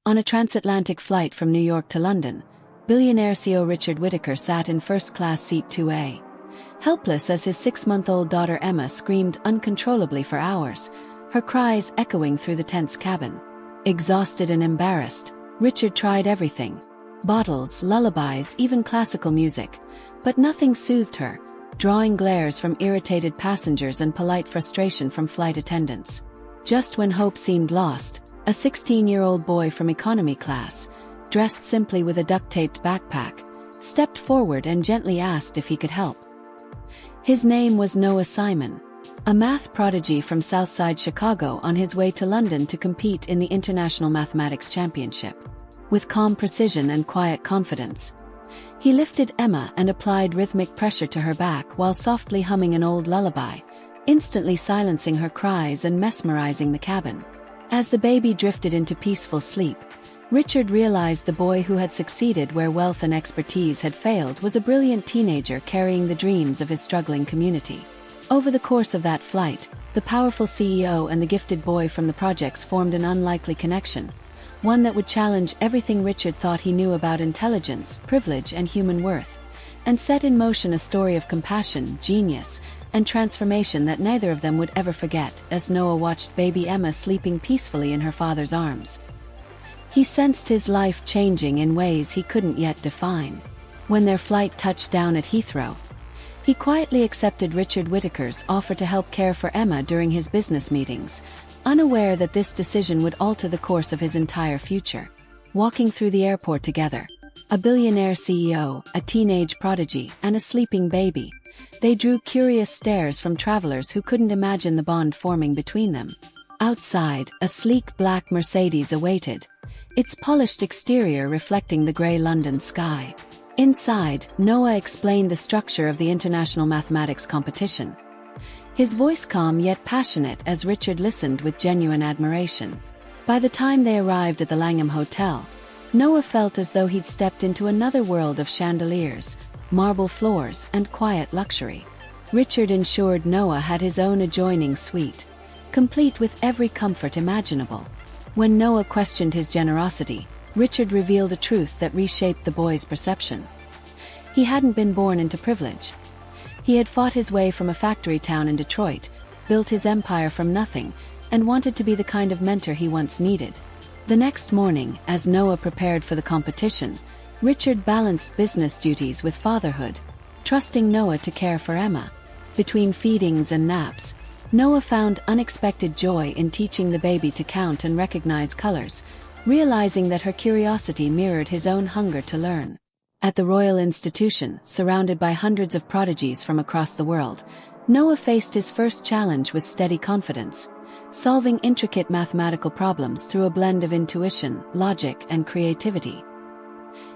On a transatlantic flight from New York to London, billionaire CEO Richard Whittaker sat in first-class seat 2A. Helpless as his 6-month-old daughter Emma screamed uncontrollably for hours, her cries echoing through the tense cabin. Exhausted and embarrassed, Richard tried everything: bottles, lullabies, even classical music. But nothing soothed her, drawing glares from irritated passengers and polite frustration from flight attendants. Just when hope seemed lost, a 16-year-old boy from economy class, dressed simply with a duct-taped backpack, stepped forward and gently asked if he could help. His name was Noah Simon, a math prodigy from Southside Chicago on his way to London to compete in the International Mathematics Championship. With calm precision and quiet confidence, he lifted Emma and applied rhythmic pressure to her back while softly humming an old lullaby, instantly silencing her cries and mesmerizing the cabin. As the baby drifted into peaceful sleep, Richard realized the boy who had succeeded where wealth and expertise had failed was a brilliant teenager carrying the dreams of his struggling community. Over the course of that flight, the powerful CEO and the gifted boy from the projects formed an unlikely connection, one that would challenge everything Richard thought he knew about intelligence, privilege, and human worth, and set in motion a story of compassion, genius, and transformation that neither of them would ever forget. As Noah watched baby Emma sleeping peacefully in her father's arms, he sensed his life changing in ways he couldn't yet define. When their flight touched down at Heathrow, he quietly accepted Richard Whittaker's offer to help care for Emma during his business meetings, unaware that this decision would alter the course of his entire future. Walking through the airport together, a billionaire CEO, a teenage prodigy, and a sleeping baby, they drew curious stares from travelers who couldn't imagine the bond forming between them. Outside, a sleek black Mercedes awaited, its polished exterior reflecting the grey London sky. Inside, Noah explained the structure of the International Mathematics competition, his voice calm yet passionate as Richard listened with genuine admiration. By the time they arrived at the Langham Hotel, Noah felt as though he'd stepped into another world of chandeliers, marble floors, and quiet luxury. Richard ensured Noah had his own adjoining suite, complete with every comfort imaginable. When Noah questioned his generosity, Richard revealed a truth that reshaped the boy's perception. He hadn't been born into privilege. He had fought his way from a factory town in Detroit, built his empire from nothing, and wanted to be the kind of mentor he once needed. The next morning, as Noah prepared for the competition, Richard balanced business duties with fatherhood, trusting Noah to care for Emma. Between feedings and naps, Noah found unexpected joy in teaching the baby to count and recognize colors, realizing that her curiosity mirrored his own hunger to learn. At the Royal Institution, surrounded by hundreds of prodigies from across the world, Noah faced his first challenge with steady confidence, solving intricate mathematical problems through a blend of intuition, logic, and creativity.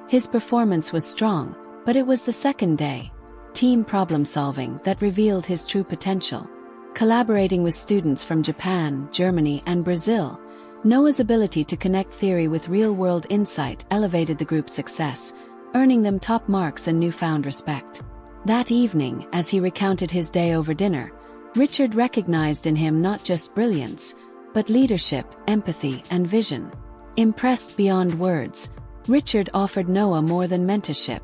His performance was strong, but it was the second day, team problem-solving, that revealed his true potential. Collaborating with students from Japan, Germany, and Brazil, Noah's ability to connect theory with real-world insight elevated the group's success, earning them top marks and newfound respect. That evening, as he recounted his day over dinner, Richard recognized in him not just brilliance, but leadership, empathy, and vision. Impressed beyond words, Richard offered Noah more than mentorship,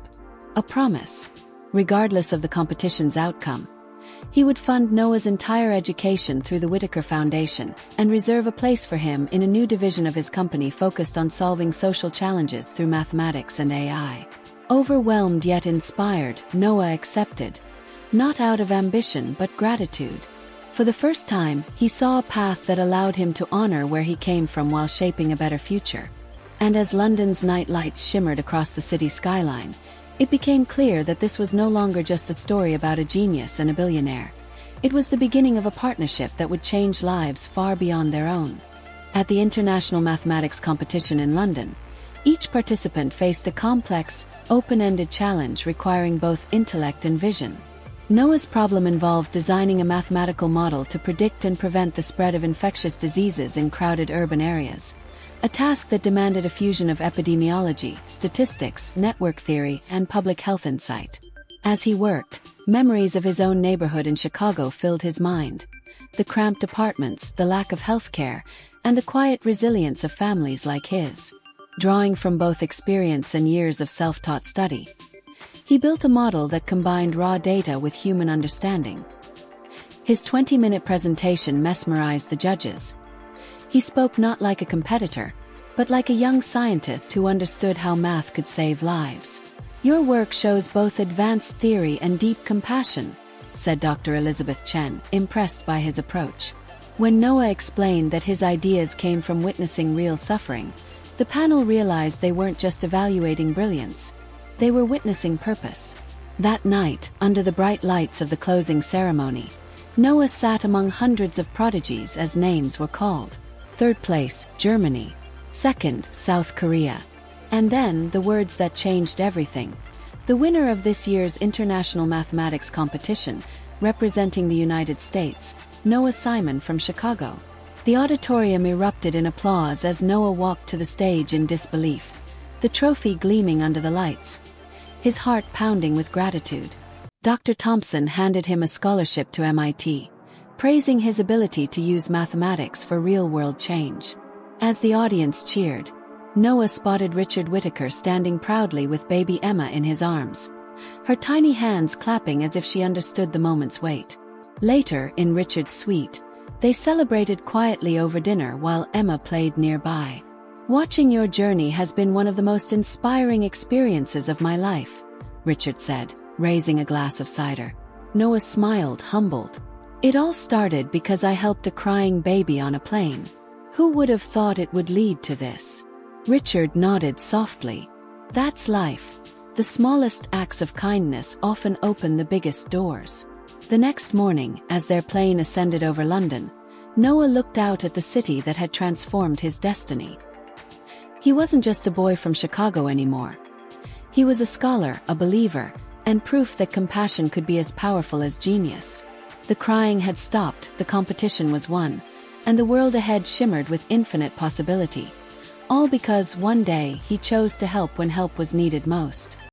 a promise. Regardless of the competition's outcome, he would fund Noah's entire education through the Whittaker Foundation and reserve a place for him in a new division of his company focused on solving social challenges through mathematics and AI. Overwhelmed yet inspired, Noah accepted, not out of ambition but gratitude. For the first time, he saw a path that allowed him to honor where he came from while shaping a better future. And as London's night lights shimmered across the city skyline, it became clear that this was no longer just a story about a genius and a billionaire. It was the beginning of a partnership that would change lives far beyond their own. At the International Mathematics competition in London, each participant faced a complex, open-ended challenge requiring both intellect and vision. Noah's problem involved designing a mathematical model to predict and prevent the spread of infectious diseases in crowded urban areas, a task that demanded a fusion of epidemiology, statistics, network theory, and public health insight. As he worked, memories of his own neighborhood in Chicago filled his mind. The cramped apartments, the lack of health care, and the quiet resilience of families like his. drawing from both experience and years of self-taught study. He built a model that combined raw data with human understanding. His 20-minute presentation mesmerized the judges. He spoke not like a competitor, but like a young scientist who understood how math could save lives. "Your work shows both advanced theory and deep compassion," said Dr. Elizabeth Chen, impressed by his approach. When Noah explained that his ideas came from witnessing real suffering, the panel realized they weren't just evaluating brilliance. They were witnessing purpose. That night, under the bright lights of the closing ceremony, Noah sat among hundreds of prodigies as names were called. Third place, Germany. Second, South Korea. And then, the words that changed everything. The winner of this year's International Mathematics Competition, representing the United States, Noah Simon from Chicago. The auditorium erupted in applause as Noah walked to the stage in disbelief, the trophy gleaming under the lights, his heart pounding with gratitude. Dr. Thompson handed him a scholarship to MIT, praising his ability to use mathematics for real-world change. As the audience cheered, Noah spotted Richard Whittaker standing proudly with baby Emma in his arms, her tiny hands clapping as if she understood the moment's weight. Later, in Richard's suite, they celebrated quietly over dinner while Emma played nearby. "Watching your journey has been one of the most inspiring experiences of my life," Richard said, raising a glass of cider. Noah smiled, humbled. "It all started because I helped a crying baby on a plane. Who would have thought it would lead to this?" Richard nodded softly. "That's life. The smallest acts of kindness often open the biggest doors." The next morning, as their plane ascended over London, Noah looked out at the city that had transformed his destiny. He wasn't just a boy from Chicago anymore. He was a scholar, a believer, and proof that compassion could be as powerful as genius. The crying had stopped, the competition was won, and the world ahead shimmered with infinite possibility. All because one day he chose to help when help was needed most.